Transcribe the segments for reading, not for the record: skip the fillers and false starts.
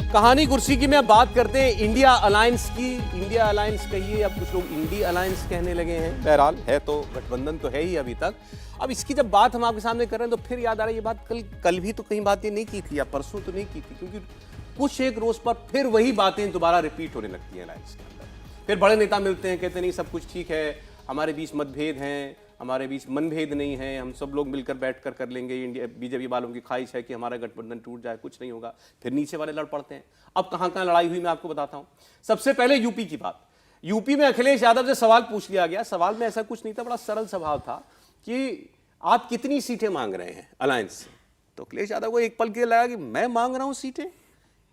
कहानी कुर्सी की मैं बात करते हैं इंडिया अलायंस की। इंडिया अलायंस कहिए, अब कुछ लोग इंडी अलायंस कहने लगे हैं। बहरहाल है तो गठबंधन तो है ही अभी तक। अब इसकी जब बात हम आपके सामने कर रहे हैं तो फिर याद आ रहा है ये बात कल भी तो कहीं बातें नहीं की थी या परसों तो नहीं की थी, क्योंकि कुछ एक रोज पर फिर वही बातें दोबारा रिपीट होने लगती हैं अलायंस के अंदर। फिर बड़े नेता मिलते हैं, कहते नहीं सब कुछ ठीक है, हमारे बीच मतभेद हैं, हमारे बीच मनभेद नहीं है, हम सब लोग मिलकर बैठकर कर लेंगे। इंडिया बीजेपी वालों की ख्वाहिश है कि हमारा गठबंधन टूट जाए, कुछ नहीं होगा। फिर नीचे वाले लड़ पड़ते हैं। अब कहां कहां लड़ाई हुई मैं आपको बताता हूं। सबसे पहले यूपी की बात। यूपी में अखिलेश यादव से सवाल पूछ लिया गया। सवाल में ऐसा कुछ नहीं था, बड़ा सरल सवाल था कि आप कितनी सीटें मांग रहे हैं अलायंस से। तो अखिलेश यादव को एक पल के लगा कि मैं मांग रहा हूं सीटें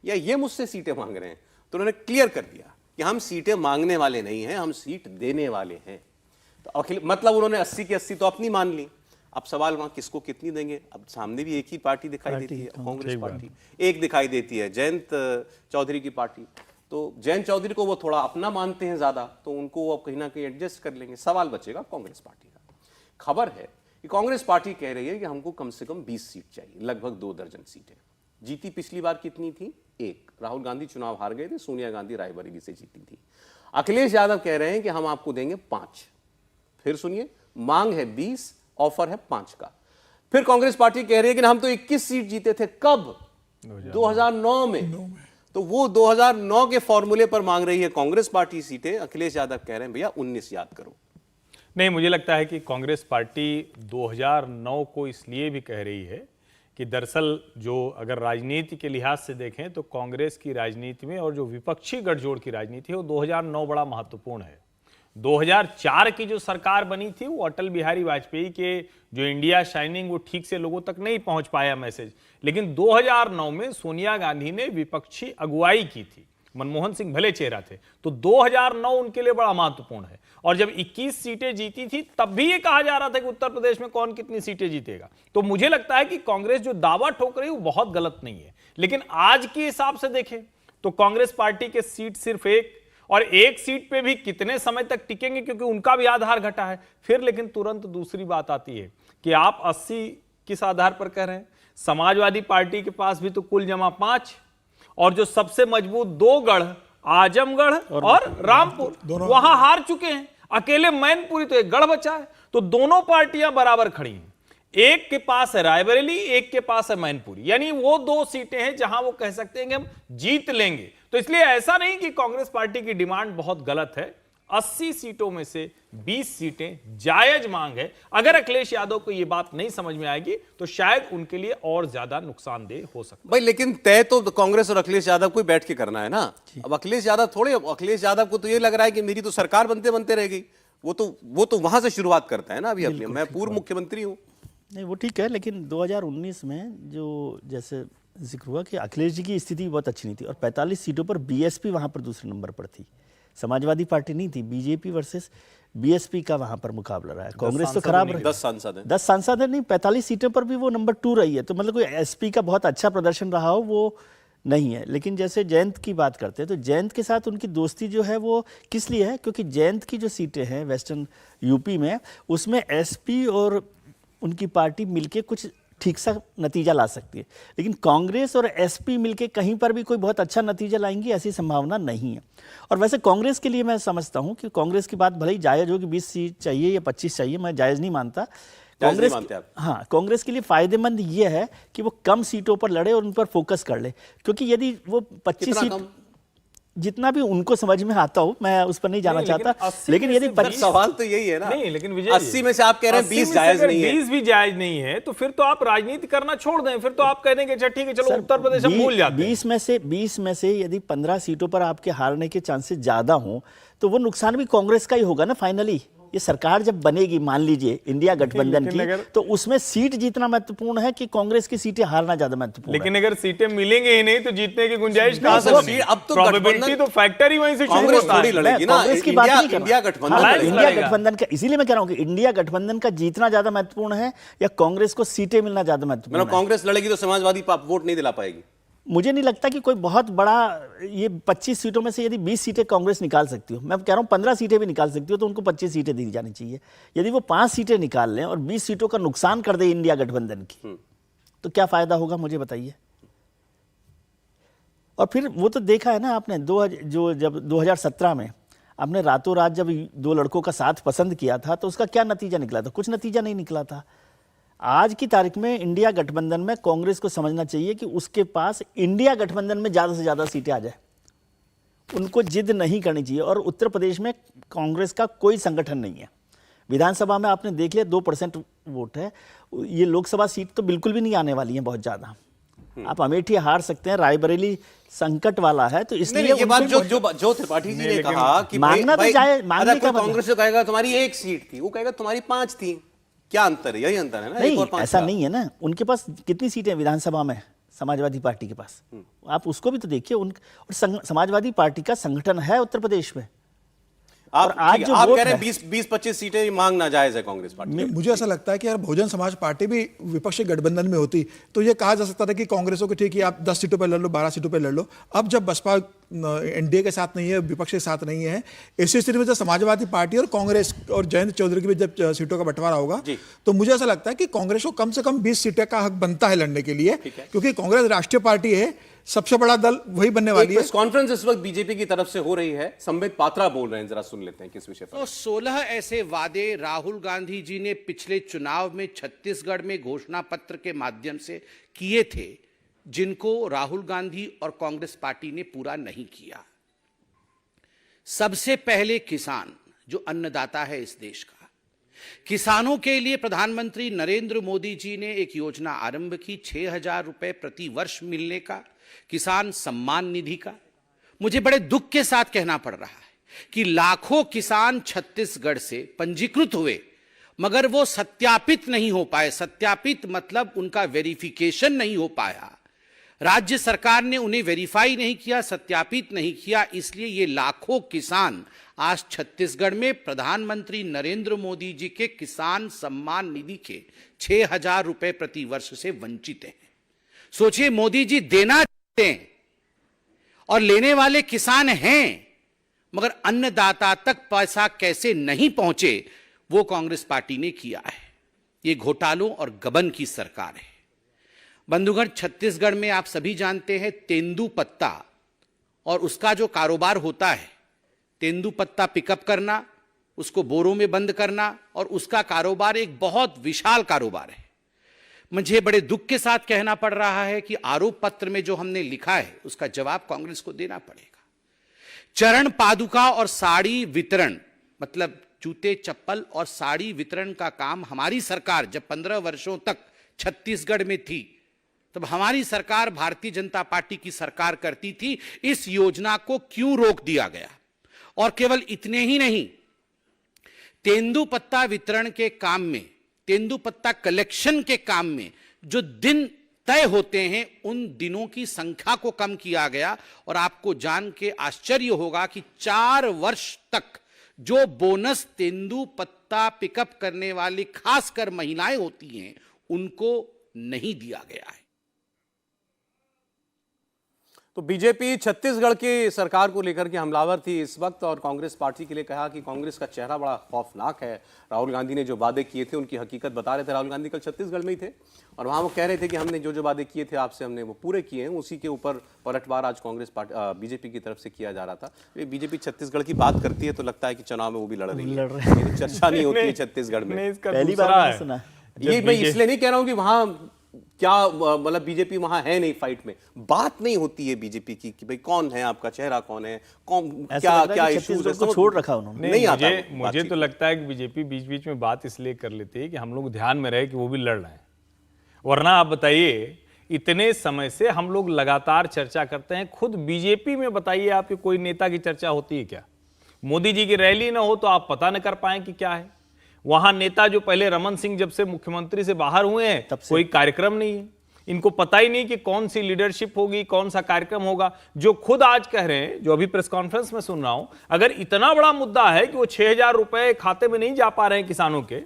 या ये मुझसे सीटें मांग रहे हैं। तो उन्होंने क्लियर कर दिया कि हम सीटें मांगने वाले नहीं हैं, हम सीट देने वाले हैं। तो मतलब उन्होंने 80 की 80 तो अपनी मान ली। अब सवाल वहां किसको कितनी देंगे। अब सामने भी एक ही पार्टी दिखाई देती है, कांग्रेस पार्टी एक दिखाई देती है, जयंत चौधरी की पार्टी। तो जयंत चौधरी को वो थोड़ा अपना मानते हैं ज्यादा, तो उनको वो कहीं ना कहीं एडजस्ट कर लेंगे। सवाल बचेगा कांग्रेस पार्टी का। खबर है कि कांग्रेस पार्टी कह रही है कि हमको कम से कम 20 सीट चाहिए, लगभग 2 दर्जन सीटें। जीती पिछली बार कितनी थी? 1। राहुल गांधी चुनाव हार गए थे, सोनिया गांधी रायबरेली से जीती थी। अखिलेश यादव कह रहे हैं कि हम आपको देंगे 5। फिर सुनिए, मांग है 20, ऑफर है 5 का। फिर कांग्रेस पार्टी कह रही है कि हम तो 21 सीट जीते थे। कब? 2009 में। तो वो 2009 के फॉर्मूले पर मांग रही है कांग्रेस पार्टी सीटें। अखिलेश यादव कह रहे हैं भैया 19 याद करो। नहीं, मुझे लगता है कि कांग्रेस पार्टी 2009 को इसलिए भी कह रही है कि दरअसल जो अगर राजनीति के लिहाज से देखें तो कांग्रेस की राजनीति में और जो विपक्षी गठजोड़ की राजनीति है वो 2009 बड़ा महत्वपूर्ण है। 2004 की जो सरकार बनी थी वो अटल बिहारी वाजपेयी के जो इंडिया शाइनिंग वो ठीक से लोगों तक नहीं पहुंच पाया मैसेज। लेकिन 2009 में सोनिया गांधी ने विपक्षी अगुवाई की थी, मनमोहन सिंह भले चेहरा थे, तो 2009 उनके लिए बड़ा महत्वपूर्ण है। और जब 21 सीटें जीती थी तब भी ये कहा जा रहा था कि उत्तर प्रदेश में कौन कितनी सीटें जीतेगा। तो मुझे लगता है कि कांग्रेस जो दावा ठोक रही है वो बहुत गलत नहीं है। लेकिन आज के हिसाब से देखें तो कांग्रेस पार्टी के सीट सिर्फ 1, और 1 सीट पे भी कितने समय तक टिकेंगे, क्योंकि उनका भी आधार घटा है। फिर लेकिन तुरंत दूसरी बात आती है कि आप 80 किस आधार पर कह रहे हैं? समाजवादी पार्टी के पास भी तो कुल जमा 5, और जो सबसे मजबूत 2 गढ़ आजमगढ़ और रामपुर वहां हार चुके हैं। अकेले मैनपुरी तो 1 गढ़ बचा है। तो दोनों पार्टियां बराबर खड़ी हैं। एक के पास है रायबरेली, एक के पास है मैनपुरी, यानी वो 2 सीटें हैं जहां वो कह सकते हैं कि हम जीत लेंगे। तो इसलिए ऐसा नहीं कि कांग्रेस पार्टी की डिमांड बहुत गलत है। 80 सीटों में से 20 सीटें जायज मांग है। अगर अखिलेश यादव को यह बात नहीं समझ में आएगी तो शायद उनके लिए और ज्यादा नुकसानदेह हो सकता है। भाई लेकिन तय तो कांग्रेस और अखिलेश यादव को बैठ के करना है ना। अब अखिलेश यादव को तो ये लग रहा है कि मेरी तो सरकार बनते बनते रह गई। वो तो वहां से शुरुआत करता है ना अभी अपनी, मैं पूर्व मुख्यमंत्री हूं। नहीं वो ठीक है, लेकिन 2019 में जो जैसे जिक्र हुआ कि अखिलेश जी की स्थिति बहुत अच्छी नहीं थी, और 45 सीटों पर बीएसपी वहां पर दूसरे नंबर पर थी, समाजवादी पार्टी नहीं थी। बीजेपी वर्सेस बीएसपी का वहां पर मुकाबला रहा है। कांग्रेस तो खराब रही, 10 सांसद हैं। 10 सांसद है नहीं, 45 सीटों पर भी वो नंबर 2 रही है। तो मतलब कोई एसपी का बहुत अच्छा प्रदर्शन रहा हो वो नहीं है। लेकिन जैसे जयंत की बात करते हैं तो जयंत के साथ उनकी दोस्ती जो है वो किस लिए है? क्योंकि जयंत की जो सीटें हैं वेस्टर्न यूपी में, उसमें एसपी और उनकी पार्टी मिलके कुछ ठीक सा नतीजा ला सकती है। लेकिन कांग्रेस और एसपी मिलके कहीं पर भी कोई बहुत अच्छा नतीजा लाएंगी ऐसी संभावना नहीं है। और वैसे कांग्रेस के लिए मैं समझता हूं कि कांग्रेस की बात भले ही जायज हो कि 20 सीट चाहिए या 25 चाहिए, मैं जायज नहीं मानता। कांग्रेस के लिए फायदेमंद ये है कि वो कम सीटों पर लड़े और उन पर फोकस कर ले। क्योंकि यदि वो 25 सीट जितना भी उनको समझ में आता हो, मैं उस पर नहीं जाना चाहता, लेकिन यदि सवाल तो यही है ना। नहीं, लेकिन विजय 80 में से आप कह रहे हैं 20 जायज नहीं है, 20 भी जायज नहीं है, तो फिर तो आप राजनीति करना छोड़ दें। फिर तो आप कह देंगे अच्छा ठीक है चलो उत्तर प्रदेश हम भूल जाते हैं। 20 में से यदि 15 सीटों पर आपके हारने के चांसेस ज्यादा हों तो वो नुकसान भी कांग्रेस का ही होगा ना। फाइनली ये सरकार जब बनेगी, मान लीजिए इंडिया गठबंधन की, तो उसमें सीट जीतना महत्वपूर्ण है कि कांग्रेस की सीटें हारना ज्यादा महत्वपूर्ण है। लेकिन अगर सीटें मिलेंगे ही नहीं तो जीतने की गुंजाइश कहां से बनेगी? अब तो प्रोबेबिलिटी तो फैक्टर ही वहीं से शुरू होता है। लड़ेगी ना। कांग्रेस की बात नहीं कर इंडिया गठबंधन का, इसीलिए मैं कह रहा हूं कि इंडिया गठबंधन का जीतना ज्यादा महत्वपूर्ण है या कांग्रेस को सीटें मिलना ज्यादा महत्वपूर्ण है? कांग्रेस लड़ेगी तो समाजवादी वोट नहीं दिला पाएगी। मुझे नहीं लगता कि कोई बहुत बड़ा, ये 25 सीटों में से यदि 20 सीटें कांग्रेस निकाल सकती हो, मैं कह रहा हूं 15 सीटें भी निकाल सकती हो, तो उनको 25 सीटें दी जानी चाहिए। यदि वो 5 सीटें निकाल लें और 20 सीटों का नुकसान कर दे इंडिया गठबंधन की, तो क्या फायदा होगा मुझे बताइए। और फिर वो तो देखा है ना आपने, जब 2017 में आपने रातों रात जब दो लड़कों का साथ पसंद किया था तो उसका क्या नतीजा निकला था? कुछ नतीजा नहीं निकला था। आज की तारीख में इंडिया गठबंधन में कांग्रेस को समझना चाहिए कि उसके पास इंडिया गठबंधन में ज़्यादा से ज़्यादा सीटें आ जाए, उनको जिद नहीं करनी चाहिए। और उत्तर प्रदेश में कांग्रेस का कोई संगठन नहीं है। विधानसभा में आपने देख लिया 2% वोट है, ये लोकसभा सीट तो बिल्कुल भी नहीं आने वाली है बहुत ज़्यादा। आप अमेठी हार सकते हैं, रायबरेली संकट वाला है, तो इसलिए ये बात जो त्रिपाठी जी ने कहा कि मांगना तो चाहे, मांगने का कांग्रेस जो कहेगा तुम्हारी 1 सीट थी, वो कहेगा तुम्हारी 5 थी, क्या अंतर है? यही अंतर है ना। नहीं, ऐसा नहीं है ना। उनके पास कितनी सीटें विधानसभा में समाजवादी पार्टी के पास, आप उसको भी तो देखिए। और समाजवादी पार्टी का संगठन है उत्तर प्रदेश में। आप कह रहे हैं 20-25 सीटें मांगना जायज है कांग्रेस पार्टी। मुझे ऐसा लगता है कि यार बहुजन समाज पार्टी भी विपक्षी गठबंधन में होती तो ये कहा जा सकता था कि कांग्रेसों को ठीक है आप 10 सीटों पर लड़ लो, 12 सीटों पर लड़ लो। अब जब बसपा एनडीए के साथ नहीं है, विपक्ष के साथ नहीं है, ऐसी स्थिति में जब समाजवादी पार्टी और कांग्रेस और जयंत चौधरी की भी जब सीटों का बंटवारा होगा तो मुझे ऐसा लगता है कि कांग्रेस को कम से कम 20 सीटें का हक बनता है लड़ने के लिए, क्योंकि कांग्रेस राष्ट्रीय पार्टी है, सबसे बड़ा दल वही बनने वाली है। प्रेस कॉन्फ्रेंस इस वक्त बीजेपी की तरफ से हो रही है, संबित पात्रा बोल रहे हैं, जरा सुन लेते हैं किस विषय पर। तो 16 ऐसे वादे राहुल गांधी जी ने पिछले चुनाव में छत्तीसगढ़ में घोषणा पत्र के माध्यम से किए थे, जिनको राहुल गांधी और कांग्रेस पार्टी ने पूरा नहीं किया। सबसे पहले किसान, जो अन्नदाता है इस देश का, किसानों के लिए प्रधानमंत्री नरेंद्र मोदी जी ने एक योजना आरंभ की, 6,000 रुपए प्रति वर्ष मिलने का, किसान सम्मान निधि का। मुझे बड़े दुख के साथ कहना पड़ रहा है कि लाखों किसान छत्तीसगढ़ से पंजीकृत हुए, मगर वो सत्यापित नहीं हो पाए। सत्यापित मतलब उनका वेरिफिकेशन नहीं हो पाया। राज्य सरकार ने उन्हें वेरीफाई नहीं किया, सत्यापित नहीं किया, इसलिए ये लाखों किसान आज छत्तीसगढ़ में प्रधानमंत्री नरेंद्र मोदी जी के किसान सम्मान निधि के 6,000 रुपए प्रति वर्ष से वंचित हैं। सोचिए, मोदी जी देना चाहते हैं और लेने वाले किसान हैं, मगर अन्नदाता तक पैसा कैसे नहीं पहुंचे वो कांग्रेस पार्टी ने किया है। ये घोटालों और गबन की सरकार है। बंधुगण, छत्तीसगढ़ में आप सभी जानते हैं तेंदूपत्ता और उसका जो कारोबार होता है, तेंदूपत्ता पिकअप करना, उसको बोरों में बंद करना, और उसका कारोबार एक बहुत विशाल कारोबार है। मुझे बड़े दुख के साथ कहना पड़ रहा है कि आरोप पत्र में जो हमने लिखा है उसका जवाब कांग्रेस को देना पड़ेगा। चरण पादुका और साड़ी वितरण, मतलब जूते चप्पल और साड़ी वितरण का काम हमारी सरकार जब 15 वर्षों तक छत्तीसगढ़ में थी, तब हमारी सरकार भारतीय जनता पार्टी की सरकार करती थी। इस योजना को क्यों रोक दिया गया? और केवल इतने ही नहीं, तेंदूपत्ता वितरण के काम में, तेंदूपत्ता कलेक्शन के काम में जो दिन तय होते हैं, उन दिनों की संख्या को कम किया गया। और आपको जान के आश्चर्य होगा कि 4 वर्ष तक जो बोनस तेंदूपत्ता पिकअप करने वाली खासकर महिलाएं होती हैं, उनको नहीं दिया गया है। तो बीजेपी छत्तीसगढ़ की सरकार को लेकर के हमलावर थी इस वक्त, और कांग्रेस पार्टी के लिए कहा कि कांग्रेस का चेहरा बड़ा खौफनाक है। राहुल गांधी ने जो वादे किए थे उनकी हकीकत बता रहे थे। राहुल गांधी कल छत्तीसगढ़ में ही थे और वहां वो कह रहे थे कि हमने जो वादे किए थे आपसे, हमने वो पूरे किए हैं। उसी के ऊपर पलटवार आज कांग्रेस पार्टी बीजेपी की तरफ से किया जा रहा था। बीजेपी छत्तीसगढ़ की बात करती है तो लगता है कि चुनाव में वो भी लड़ रही है। चर्चा नहीं होती है छत्तीसगढ़ में, पहली बार सुना। ये मैं इसलिए नहीं कह रहा हूं कि वहां क्या मतलब बीजेपी वहां है नहीं फाइट में, बात नहीं होती है बीजेपी की कि भाई कौन है आपका चेहरा, कौन है, कौन क्या इश्यूज को छोड़ रखा उन्होंने। नहीं आता मुझे तो लगता है कि बीजेपी बीच बीच में बात इसलिए कर लेती है कि हम लोग ध्यान में रहे कि वो भी लड़ रहे हैं। वरना आप बताइए, इतने समय से हम लोग लगातार चर्चा करते हैं। खुद बीजेपी में बताइए आपके कोई नेता की चर्चा होती है क्या? मोदी जी की रैली ना हो तो आप पता न कर पाए कि क्या है। वहां नेता जो पहले रमन सिंह जब से मुख्यमंत्री से बाहर हुए हैं, तब कोई कार्यक्रम नहीं है। इनको पता ही नहीं कि कौन सी लीडरशिप होगी, कौन सा कार्यक्रम होगा। जो खुद आज कह रहे हैं, जो अभी प्रेस कॉन्फ्रेंस में सुन रहा हूं, अगर इतना बड़ा मुद्दा है कि वो 6,000 रुपए खाते में नहीं जा पा रहे हैं किसानों के,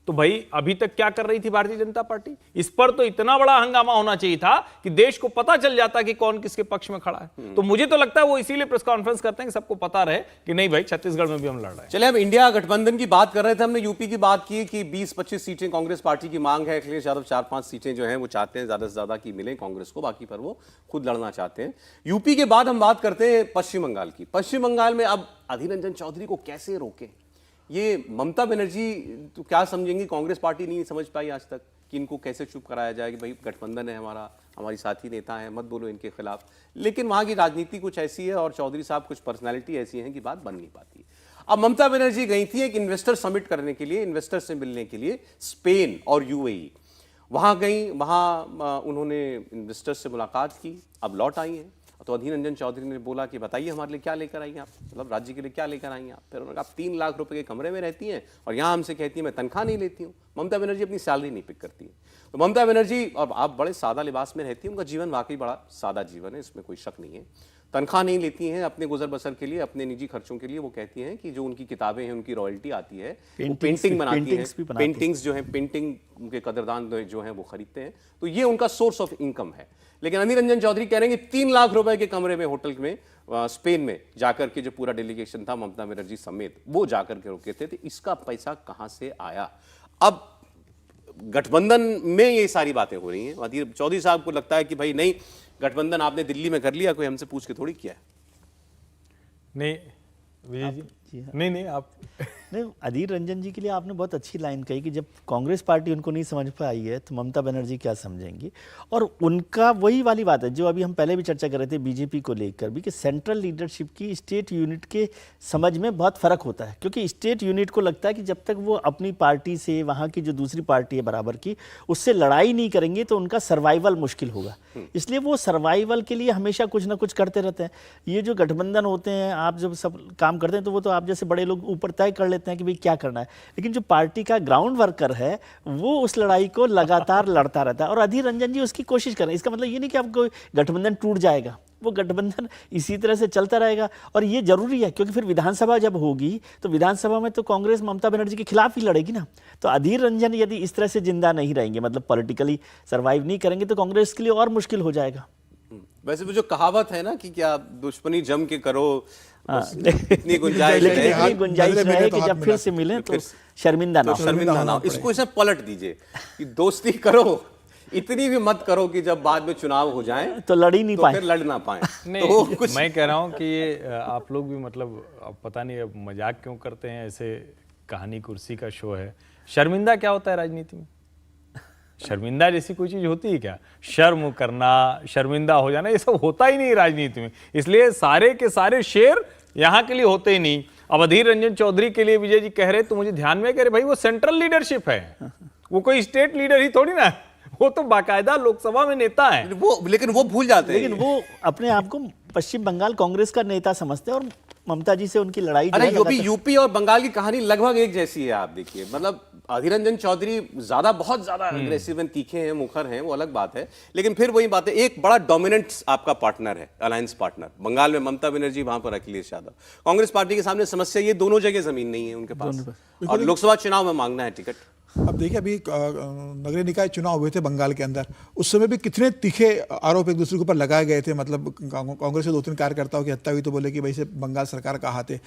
तो भाई अभी तक क्या कर रही थी भारतीय जनता पार्टी? इस पर तो इतना बड़ा हंगामा होना चाहिए था कि देश को पता चल जाता कि कौन किसके पक्ष में खड़ा है। तो मुझे तो लगता है वो इसीलिए प्रेस कॉन्फ्रेंस करते हैं कि सबको पता रहे कि नहीं भाई, छत्तीसगढ़ में भी हम लड़ रहे हैं। चले, हम इंडिया गठबंधन की बात कर रहे थे, हमने यूपी की बात की कि 20-25 सीटें कांग्रेस पार्टी की मांग है। अखिलेश यादव 4-5 सीटें जो हैं वो चाहते हैं ज्यादा से ज्यादा की मिले कांग्रेस को, बाकी पर वो खुद लड़ना चाहते हैं। यूपी के बाद हम बात करते हैं पश्चिम बंगाल की। पश्चिम बंगाल में अब अधीर रंजन चौधरी को कैसे रोकें? ये ममता बनर्जी तो क्या समझेंगी, कांग्रेस पार्टी नहीं समझ पाई आज तक कि इनको कैसे चुप कराया जाए कि भाई गठबंधन है हमारा, हमारी साथी नेता है, मत बोलो इनके खिलाफ। लेकिन वहाँ की राजनीति कुछ ऐसी है और चौधरी साहब कुछ पर्सनैलिटी ऐसी हैं कि बात बन नहीं पाती। अब ममता बनर्जी गई थी एक इन्वेस्टर समिट करने के लिए, इन्वेस्टर से मिलने के लिए स्पेन और यूएई। वहाँ गई, वहाँ उन्होंने इन्वेस्टर से मुलाकात की, अब लौट आई हैं। तो अधीर रंजन चौधरी ने बोला कि बताइए हमारे लिए क्या लेकर आई हैं आप, मतलब राज्य के लिए क्या लेकर आई हैं आप। फिर उन्होंने कहा 3 लाख रुपए के कमरे में रहती हैं और यहाँ हमसे कहती हैं मैं तनख्वाह नहीं लेती हूँ। ममता बनर्जी अपनी सैलरी नहीं पिक करती है। तो ममता बनर्जी, और आप बड़े सादा लिबास में रहती हैं, उनका जीवन वाकई बड़ा सादा जीवन है, इसमें कोई शक नहीं है। तनख्वाह नहीं लेती हैं, अपने गुजर बसर के लिए, अपने निजी खर्चों के लिए वो कहती हैं कि जो उनकी किताबें हैं उनकी रॉयल्टी आती है, वो पेंटिंग बनाती हैं, पेंटिंग्स जो हैं, पेंटिंग के कदरदान जो हैं वो खरीदते हैं, तो ये उनका सोर्स ऑफ इनकम है। लेकिन अधीर रंजन चौधरी कह रहे हैं कि 3 लाख रुपए के कमरे में होटल में स्पेन में जाकर के जो पूरा डेलीगेशन था ममता बनर्जी समेत वो जाकर के रुके थे, तो इसका पैसा कहां से आया? अब गठबंधन में ये सारी बातें हो रही हैं। अधीर चौधरी साहब को लगता है कि भाई नहीं, गठबंधन आपने दिल्ली में कर लिया, कोई हमसे पूछ के थोड़ी किया है। नहीं विजय जी, नहीं आप नहीं, अधीर रंजन जी के लिए आपने बहुत अच्छी लाइन कही कि जब कांग्रेस पार्टी उनको नहीं समझ पाई है तो ममता बनर्जी क्या समझेंगी। और उनका वही वाली बात है जो अभी हम पहले भी चर्चा कर रहे थे बीजेपी को लेकर भी, कि सेंट्रल लीडरशिप की स्टेट यूनिट के समझ में बहुत फ़र्क होता है। क्योंकि स्टेट यूनिट को लगता है कि जब तक वो अपनी पार्टी से, वहाँ की जो दूसरी पार्टी है बराबर की, उससे लड़ाई नहीं करेंगे तो उनका सर्वाइवल मुश्किल होगा। इसलिए वो सर्वाइवल के लिए हमेशा कुछ ना कुछ करते रहते हैं। ये जो गठबंधन होते हैं, आप जब सब काम करते हैं तो वो तो आप जैसे बड़े लोग ऊपर तय कर लेते हैं कि भाई क्या करना है, लेकिन जो पार्टी का ग्राउंड वर्कर है वो उस लड़ाई को लगातार लड़ता रहता है। और अधीर रंजन जी उसकी कोशिश कर रहे हैं। इसका मतलब ये नहीं कि आपको गठबंधन टूट जाएगा, वो गठबंधन इसी तरह से चलता रहेगा। और ये जरूरी है क्योंकि फिर विधानसभा जब होगी तो विधानसभा में तो कांग्रेस ममता बनर्जी के खिलाफ ही लड़ेगी ना। तो अधीर रंजन यदि इस तरह से जिंदा नहीं रहेंगे, मतलब पॉलिटिकली सर्वाइव नहीं करेंगे, तो कांग्रेस के लिए और मुश्किल हो जाएगा। वैसे वो जो कहावत है ना कि क्या दुश्मनी जम के करो, इतनी गुंजाइश है, गुंजाइश रहे कि जब फिर से मिलें तो शर्मिंदा ना हो। इसको इसे पलट दीजिए कि दोस्ती करो, इतनी भी मत करो कि जब बाद में चुनाव हो जाए तो लड़ ही नहीं पाए, फिर लड़ ना पाए। नहीं तो मैं कह रहा हूँ कि ये आप लोग भी मतलब अब पता नहीं अब मजाक क्यों करते हैं, ऐसे कहानी कुर्सी का शो है। शर्मिंदा क्या होता है राजनीति में? शर्मिंदा जैसी कोई चीज होती है क्या? शर्म करना, शर्मिंदा हो जाना, ये सब होता ही नहीं राजनीति में। इसलिए सारे के सारे शेर यहाँ के लिए होते ही नहीं। अब अधीर रंजन चौधरी के लिए विजय जी कह रहे तो मुझे ध्यान में कह रहे भाई वो सेंट्रल लीडरशिप है, वो कोई स्टेट लीडर ही थोड़ी ना, वो तो बाकायदा लोकसभा में नेता है। लेकिन वो भूल जाते हैं, लेकिन वो अपने आप को पश्चिम बंगाल कांग्रेस का नेता समझते हैं और ममता जी से उनकी लड़ाई। अरे यूपी और बंगाल की कहानी लगभग एक जैसी है। आप देखिए, मतलब अधीर रंजन चौधरी बहुत ज्यादा अग्रेसिव हैं, तीखे हैं, मुखर हैं, वो अलग बात है। लेकिन फिर वही बात है, एक बड़ा डोमिनेंट आपका पार्टनर है, अलायंस पार्टनर। बंगाल में ममता बनर्जी, वहां पर अखिलेश यादव। कांग्रेस पार्टी के सामने समस्या ये दोनों जगह जमीन नहीं है उनके पास, और लोकसभा चुनाव में मांगना है टिकट। अब देखिए, अभी नगरीय निकाय चुनाव हुए थे बंगाल के अंदर, उस समय भी कितने तीखे आरोप एक दूसरे के ऊपर लगाए गए थे। मतलब कांग्रेस के 2-3 कार्यकर्ताओं की हत्या हुई तो बोले कि भाई से बंगाल सरकार का हाथ है।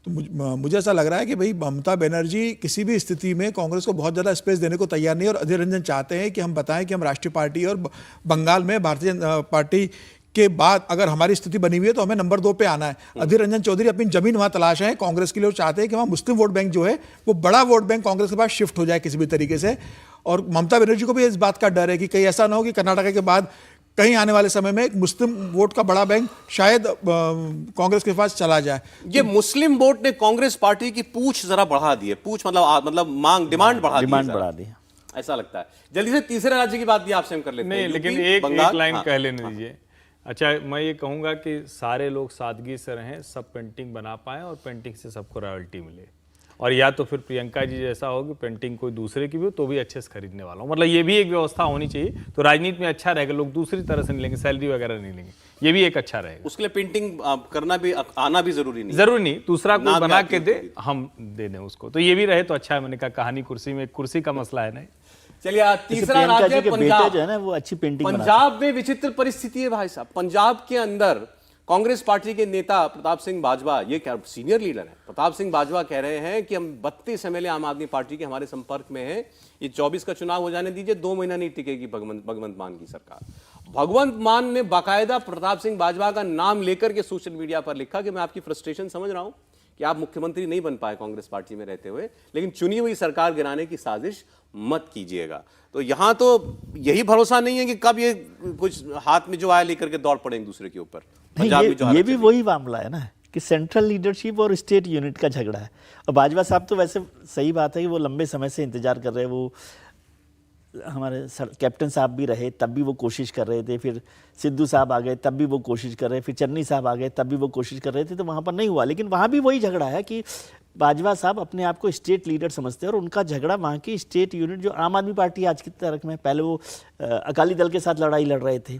तो मुझे ऐसा लग रहा है कि भाई ममता बनर्जी किसी भी स्थिति में कांग्रेस को बहुत ज़्यादा स्पेस देने को तैयार नहीं है। और अधीर रंजन चाहते हैं कि हम बताएं कि हम राष्ट्रीय पार्टी और बंगाल में भारतीय जनता पार्टी के बाद अगर हमारी स्थिति बनी हुई है तो हमें नंबर 2 पे आना है। अधीर रंजन चौधरी अपनी जमीन वहां तलाश है कांग्रेस के लिए, और चाहते हैं कि वहां मुस्लिम वोट बैंक जो है वो बड़ा वोट बैंक कांग्रेस के पास शिफ्ट हो जाए किसी भी तरीके से। और ममता बनर्जी को भी इस बात का डर है कि कहीं ऐसा ना हो कि कर्नाटक के बाद कहीं आने वाले समय में एक मुस्लिम वोट का बड़ा बैंक शायद कांग्रेस के पास चला जाए। ये मुस्लिम वोट ने कांग्रेस पार्टी की पूछ जरा बढ़ा दी है, पूछ मतलब मांग, डिमांड बढ़ा दी, ऐसा लगता है। जल्दी से तीसरे राज्य की बात भी आपसे हम कर लेते हैं। नहीं, लेकिन एक लाइन कह लेने दीजिए। अच्छा, मैं ये कहूंगा कि सारे लोग सादगी से रहें, सब पेंटिंग बना पाएं और पेंटिंग से सबको रॉयल्टी मिले। और या तो फिर प्रियंका जी जैसा हो कि पेंटिंग कोई दूसरे की भी हो तो भी अच्छे से खरीदने वाला हो। मतलब ये भी एक व्यवस्था होनी चाहिए, तो राजनीति में अच्छा रहेगा, लोग दूसरी तरह से नहीं लेंगे, सैलरी वगैरह नहीं लेंगे, ये भी एक अच्छा रहेगा। उसके लिए पेंटिंग करना भी आना भी जरूरी नहीं, जरूरी नहीं, दूसरा कोई नाम बना याद के नहीं दे, हम दे दें उसको, तो ये भी रहे तो अच्छा है। मैंने कहा कहानी कुर्सी में, कुर्सी का मसला है ना। चलिए तीसरा प्रियंका राज्य जी के बेटे पंजाब। जो है ना वो अच्छी पेंटिंग बनाते पंजाब में विचित्र परिस्थिति है भाई साहब। पंजाब के अंदर कांग्रेस पार्टी के नेता प्रताप सिंह बाजवा, ये क्या सीनियर लीडर है, प्रताप सिंह बाजवा कह रहे हैं कि हम 32 एमएलए आम आदमी पार्टी के हमारे संपर्क में हैं, ये 24 का चुनाव हो जाने दीजिए, 2 महीना नहीं टिकेगी भगवंत मान की सरकार। भगवंत मान ने बाकायदा प्रताप सिंह बाजवा का नाम लेकर के सोशल मीडिया पर लिखा कि मैं आपकी फ्रस्ट्रेशन समझ रहा हूं कि आप मुख्यमंत्री नहीं बन पाए कांग्रेस पार्टी में रहते हुए, लेकिन चुनी हुई सरकार गिराने की साजिश मत कीजिएगा। तो यहां तो यही भरोसा नहीं है कि कब ये कुछ हाथ में जो आया लेकर के दौड़ पड़े एक दूसरे के ऊपर। पंजाब में जो ये भी वही मामला है ना कि सेंट्रल लीडरशिप और स्टेट यूनिट का झगड़ा है। और बाजवा साहब तो वैसे सही बात है कि वो लंबे समय से इंतजार कर रहे हैं, वो हमारे कैप्टन साहब भी रहे तब भी वो कोशिश कर रहे थे, फिर सिद्धू साहब आ गए तब भी वो कोशिश कर रहे, फिर चन्नी साहब आ गए तब भी वो कोशिश कर रहे थे, तो वहाँ पर नहीं हुआ। लेकिन वहाँ भी वही झगड़ा है कि बाजवा साहब अपने आप को स्टेट लीडर समझते हैं और उनका झगड़ा वहाँ की स्टेट यूनिट जो आम आदमी पार्टी आज की तारीख में, पहले वो अकाली दल के साथ लड़ाई लड़ रहे थे,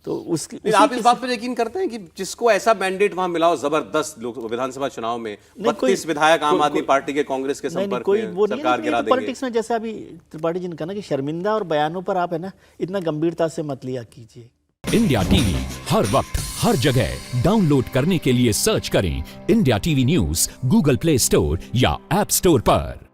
तो उसकी आप इस बात पर यकीन करते हैं कि जिसको ऐसा मैंडेट वहां मिला हो जबरदस्त लोग विधानसभा चुनाव में 32 विधायक आम आदमी पार्टी के कांग्रेस के संपर्क में, सरकार गिरा देंगे। पॉलिटिक्स में जैसे अभी त्रिपाठी जी ने कहा ना कि शर्मिंदा और बयानों पर आप है ना इतना गंभीरता से मत लिया कीजिए। इंडिया टीवी हर वक्त हर जगह डाउनलोड करने के लिए सर्च करें India TV news Google play store या ऐप स्टोर पर।